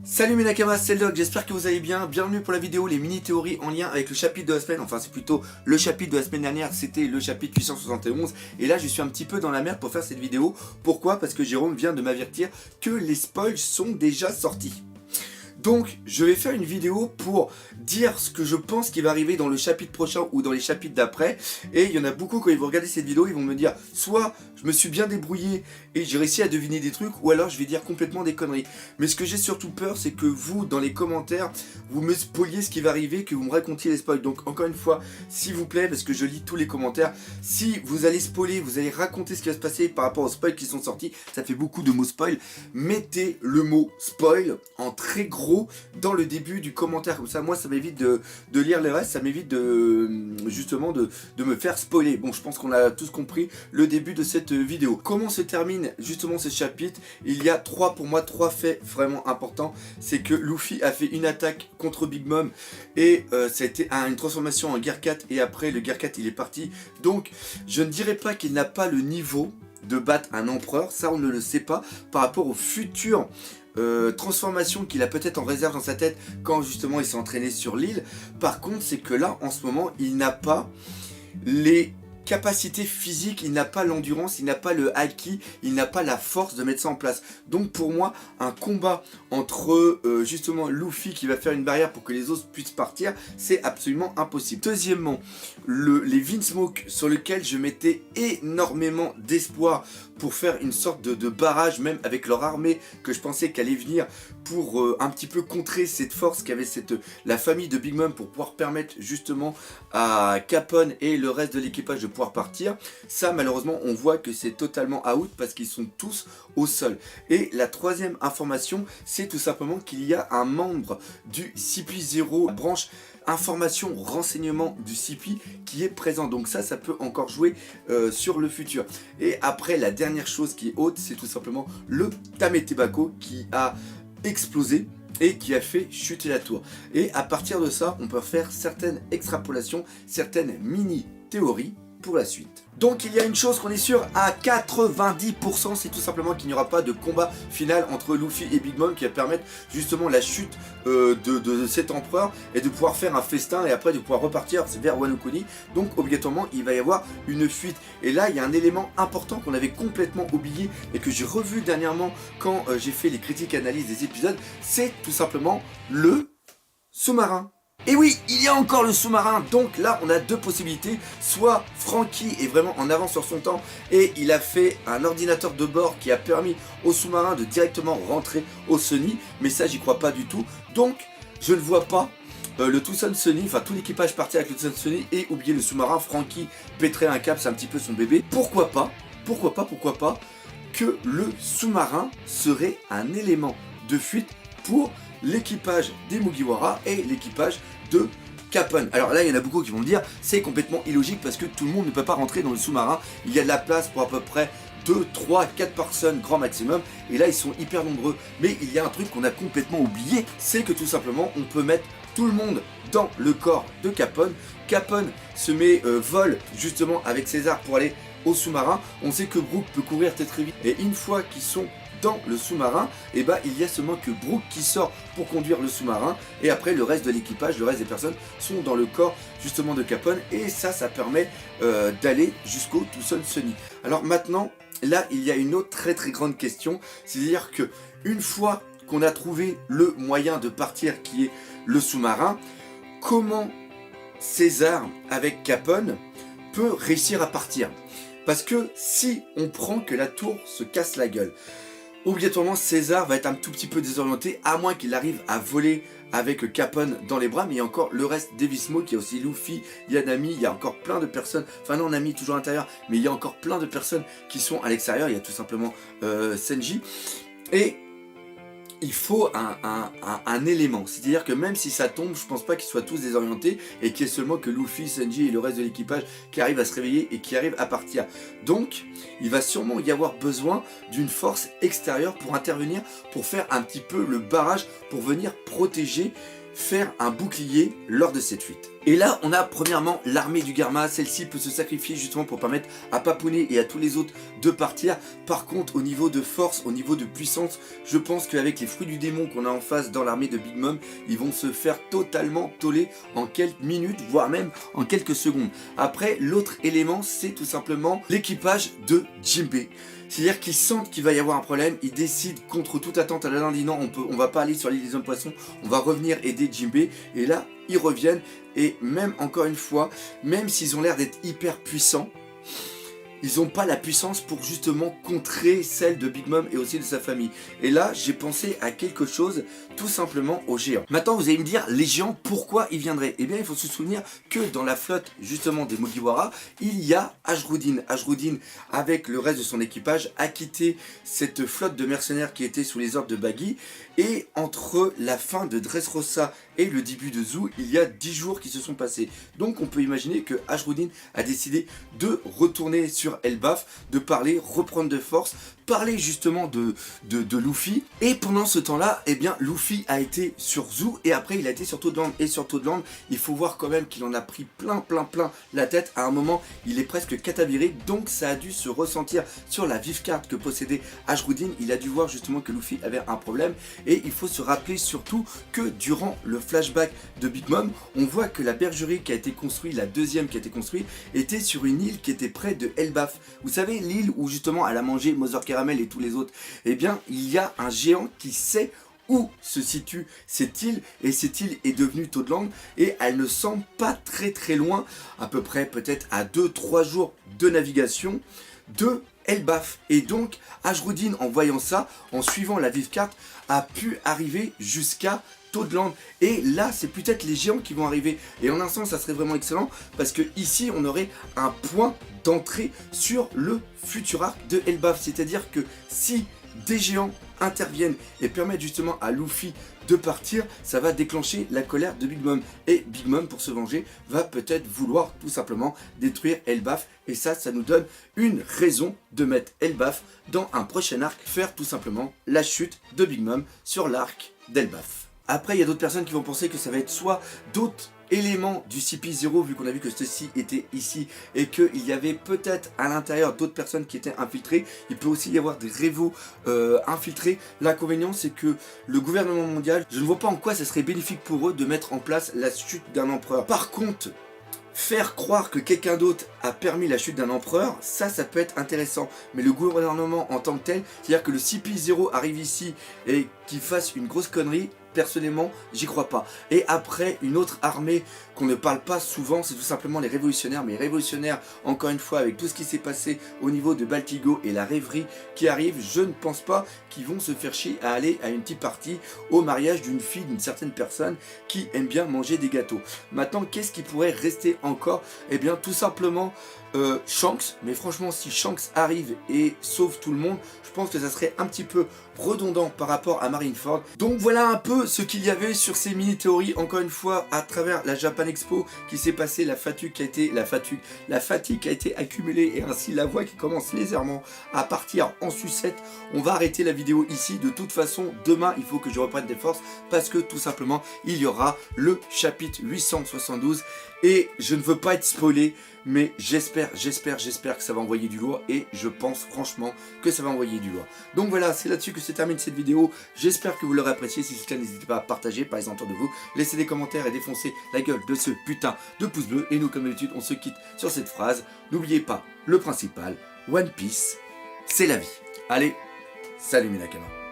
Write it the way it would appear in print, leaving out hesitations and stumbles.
Salut mes nakamas, c'est le Doc, j'espère que vous allez bien. Bienvenue pour la vidéo, les mini-théories en lien avec le chapitre de la semaine. Enfin c'est plutôt le chapitre de la semaine dernière, c'était le chapitre 871. Et là je suis un petit peu dans la merde pour faire cette vidéo. Pourquoi? Parce que Jérôme vient de m'avertir que les spoils sont déjà sortis. Donc je vais faire une vidéo pour dire ce que je pense qui va arriver dans le chapitre prochain ou dans les chapitres d'après. Et il y en a beaucoup, quand ils vont regarder cette vidéo, ils vont me dire soit je me suis bien débrouillé et j'ai réussi à deviner des trucs, ou alors je vais dire complètement des conneries. Mais ce que j'ai surtout peur, c'est que vous, dans les commentaires, vous me spoiliez ce qui va arriver, que vous me racontiez les spoils. Donc encore une fois, s'il vous plaît, parce que je lis tous les commentaires, si vous allez spoiler, vous allez raconter ce qui va se passer par rapport aux spoils qui sont sortis, ça fait beaucoup de mots spoil, mettez le mot spoil en très gros dans le début du commentaire, comme ça moi ça m'évite de lire les restes, ça m'évite justement de me faire spoiler. Bon, je pense qu'on a tous compris le début de cette vidéo. Comment se termine justement ce chapitre? Il y a pour moi trois faits vraiment importants. C'est que Luffy a fait une attaque contre Big Mom et ça a été une transformation en Gear 4, et après le Gear 4 il est parti. Donc je ne dirais pas qu'il n'a pas le niveau de battre un empereur, ça on ne le sait pas par rapport au futur transformation qu'il a peut-être en réserve dans sa tête quand justement il s'est entraîné sur l'île. Par contre, c'est que là en ce moment il n'a pas les capacités physiques, il n'a pas l'endurance, il n'a pas le haki, il n'a pas la force de mettre ça en place. Donc pour moi, un combat entre justement Luffy qui va faire une barrière pour que les autres puissent partir, c'est absolument impossible. Deuxièmement, les Vinsmoke sur lequel je mettais énormément d'espoir pour faire une sorte de barrage, même avec leur armée que je pensais qu'allait venir pour un petit peu contrer cette force qu'avait la famille de Big Mom, pour pouvoir permettre justement à Capone et le reste de l'équipage de pouvoir partir. Ça malheureusement on voit que c'est totalement out parce qu'ils sont tous au sol. Et la troisième information, c'est tout simplement qu'il y a un membre du CP0 branche information, renseignement du CP qui est présent. Donc ça peut encore jouer sur le futur. Et après, la dernière chose qui est haute, c'est tout simplement le Tametebako qui a explosé et qui a fait chuter la tour. Et à partir de ça, on peut faire certaines extrapolations, certaines mini-théories pour la suite. Donc il y a une chose qu'on est sûr à 90%, c'est tout simplement qu'il n'y aura pas de combat final entre Luffy et Big Mom qui va permettre justement la chute de cet empereur et de pouvoir faire un festin et après de pouvoir repartir vers Wano Kuni. Donc obligatoirement il va y avoir une fuite. Et là il y a un élément important qu'on avait complètement oublié et que j'ai revu dernièrement quand j'ai fait les critiques et analyses des épisodes, c'est tout simplement le sous-marin. Et oui, il y a encore le sous-marin. Donc là on a deux possibilités. Soit Franky est vraiment en avance sur son temps et il a fait un ordinateur de bord qui a permis au sous-marin de directement rentrer au Sunny. Mais ça j'y crois pas du tout. Donc je ne vois pas le Tucson Sunny, enfin tout l'équipage partir avec le Tucson Sunny et oublier le sous-marin. Franky pèterait un câble, c'est un petit peu son bébé. Pourquoi pas que le sous-marin serait un élément de fuite pour l'équipage des Mugiwara et l'équipage de Capone. Alors là il y en a beaucoup qui vont me dire c'est complètement illogique parce que tout le monde ne peut pas rentrer dans le sous-marin, il y a de la place pour à peu près 2, 3, 4 personnes grand maximum, et là ils sont hyper nombreux. Mais il y a un truc qu'on a complètement oublié, c'est que tout simplement on peut mettre tout le monde dans le corps de Capone. Capone se met vol justement avec César pour aller au sous-marin. On sait que Brook peut courir très vite, et une fois qu'ils sont dans le sous-marin, et bah il y a seulement que Brook qui sort pour conduire le sous-marin, et après le reste de l'équipage, le reste des personnes sont dans le corps justement de Capone, et ça permet d'aller jusqu'au Tucson Sunny. Alors maintenant, là il y a une autre très grande question, c'est-à-dire que une fois qu'on a trouvé le moyen de partir qui est le sous-marin, comment César avec Capone peut réussir à partir? Parce que si on prend que la tour se casse la gueule, obligatoirement César va être un tout petit peu désorienté, à moins qu'il arrive à voler avec Capone dans les bras. Mais il y a encore le reste des Vinsmoke, il y a aussi Luffy, il y a Nami, il y a encore plein de personnes, enfin non, Nami toujours à l'intérieur, mais il y a encore plein de personnes qui sont à l'extérieur. Il y a tout simplement Senji, et il faut un élément, c'est-à-dire que même si ça tombe, je pense pas qu'ils soient tous désorientés et qu'il y ait seulement que Luffy, Senji et le reste de l'équipage qui arrivent à se réveiller et qui arrivent à partir. Donc il va sûrement y avoir besoin d'une force extérieure pour intervenir, pour faire un petit peu le barrage, pour venir protéger, faire un bouclier lors de cette fuite. Et là, on a premièrement l'armée du Garma. Celle-ci peut se sacrifier justement pour permettre à Papounet et à tous les autres de partir. Par contre, au niveau de force, au niveau de puissance, je pense qu'avec les fruits du démon qu'on a en face dans l'armée de Big Mom, ils vont se faire totalement toller en quelques minutes, voire même en quelques secondes. Après, l'autre élément, c'est tout simplement l'équipage de Jinbei. C'est-à-dire qu'ils sentent qu'il va y avoir un problème, ils décident contre toute attente à la dit non, on va pas aller sur l'île des hommes poissons, on va revenir aider Jinbei. Et là, ils reviennent, et même encore une fois, même s'ils ont l'air d'être hyper puissants, ils n'ont pas la puissance pour justement contrer celle de Big Mom et aussi de sa famille. Et là, j'ai pensé à quelque chose, tout simplement aux géants. Maintenant, vous allez me dire, les géants, pourquoi ils viendraient? Eh bien, il faut se souvenir que dans la flotte, justement, des Mugiwara, il y a Ashruddin. Ashruddin, avec le reste de son équipage, a quitté cette flotte de mercenaires qui était sous les ordres de Buggy. Et entre la fin de Dressrosa et le début de Zou, il y a 10 jours qui se sont passés. Donc on peut imaginer que Ashruddin a décidé de retourner sur Elbaf, de parler, reprendre de force, parler justement de Luffy. Et pendant ce temps-là, eh bien Luffy a été sur Zou et après il a été sur Toadland. Et sur Toadland, il faut voir quand même qu'il en a pris plein la tête. À un moment, il est presque cataviré, donc ça a dû se ressentir sur la vive carte que possédait Ashruddin. Il a dû voir justement que Luffy avait un problème. Et il faut se rappeler surtout que durant le flashback de Big Mom, on voit que la bergerie qui a été construite, la deuxième qui a été construite, était sur une île qui était près de Elbaf. Vous savez, l'île où justement elle a mangé Mother Caramel et tous les autres. Eh bien, il y a un géant qui sait où se situe cette île, et cette île est devenue Toadland, et elle ne semble pas très loin, à peu près peut-être à 2-3 jours de navigation de Elbaf. Et donc Ashruddin, en voyant ça, en suivant la vive carte, a pu arriver jusqu'à Toadland. Et là, c'est peut-être les géants qui vont arriver. Et en un sens, ça serait vraiment excellent, parce que ici, on aurait un point d'entrée sur le futur arc de Elbaf. C'est-à-dire que si des géants interviennent et permettent justement à Luffy de partir, ça va déclencher la colère de Big Mom. Et Big Mom, pour se venger, va peut-être vouloir tout simplement détruire Elbaf. Et ça nous donne une raison de mettre Elbaf dans un prochain arc, faire tout simplement la chute de Big Mom sur l'arc d'Elbaf. Après, il y a d'autres personnes qui vont penser que ça va être soit d'autres éléments du CP0, vu qu'on a vu que ceci était ici et qu'il y avait peut-être à l'intérieur d'autres personnes qui étaient infiltrées. Il peut aussi y avoir des révos infiltrés. L'inconvénient, c'est que le gouvernement mondial, je ne vois pas en quoi ça serait bénéfique pour eux de mettre en place la chute d'un empereur. Par contre, faire croire que quelqu'un d'autre a permis la chute d'un empereur, ça peut être intéressant. Mais le gouvernement en tant que tel, c'est-à-dire que le CP0 arrive ici et qu'il fasse une grosse connerie, personnellement, j'y crois pas. Et après, une autre armée qu'on ne parle pas souvent, c'est tout simplement les révolutionnaires. Mais les révolutionnaires, encore une fois, avec tout ce qui s'est passé au niveau de Baltigo et la rêverie qui arrive, je ne pense pas qu'ils vont se faire chier à aller à une petite partie au mariage d'une fille, d'une certaine personne qui aime bien manger des gâteaux. Maintenant, qu'est-ce qui pourrait rester encore? Eh bien, tout simplement Shanks. Mais franchement, si Shanks arrive et sauve tout le monde, je pense que ça serait un petit peu redondant par rapport à Marineford. Donc voilà un peu ce qu'il y avait sur ces mini-théories, encore une fois, à travers la Japan Expo qui s'est passé, la fatigue qui a été accumulée, et ainsi la voix qui commence légèrement à partir en sucette. On va arrêter la vidéo ici. De toute façon, demain, il faut que je reprenne des forces, parce que tout simplement, il y aura le chapitre 872, et je ne veux pas être spoilé, mais j'espère que ça va envoyer du lourd, et je pense franchement que ça va envoyer du lourd. Donc voilà, c'est là-dessus que se termine cette vidéo. J'espère que vous l'aurez apprécié. Si c'est le cas, n'hésitez pas à partager, parlez autour de vous, laissez des commentaires et défoncez la gueule de ce putain de pouce bleu. Et nous, comme d'habitude, on se quitte sur cette phrase. N'oubliez pas le principal, One Piece, c'est la vie. Allez, salut mes Nakamas.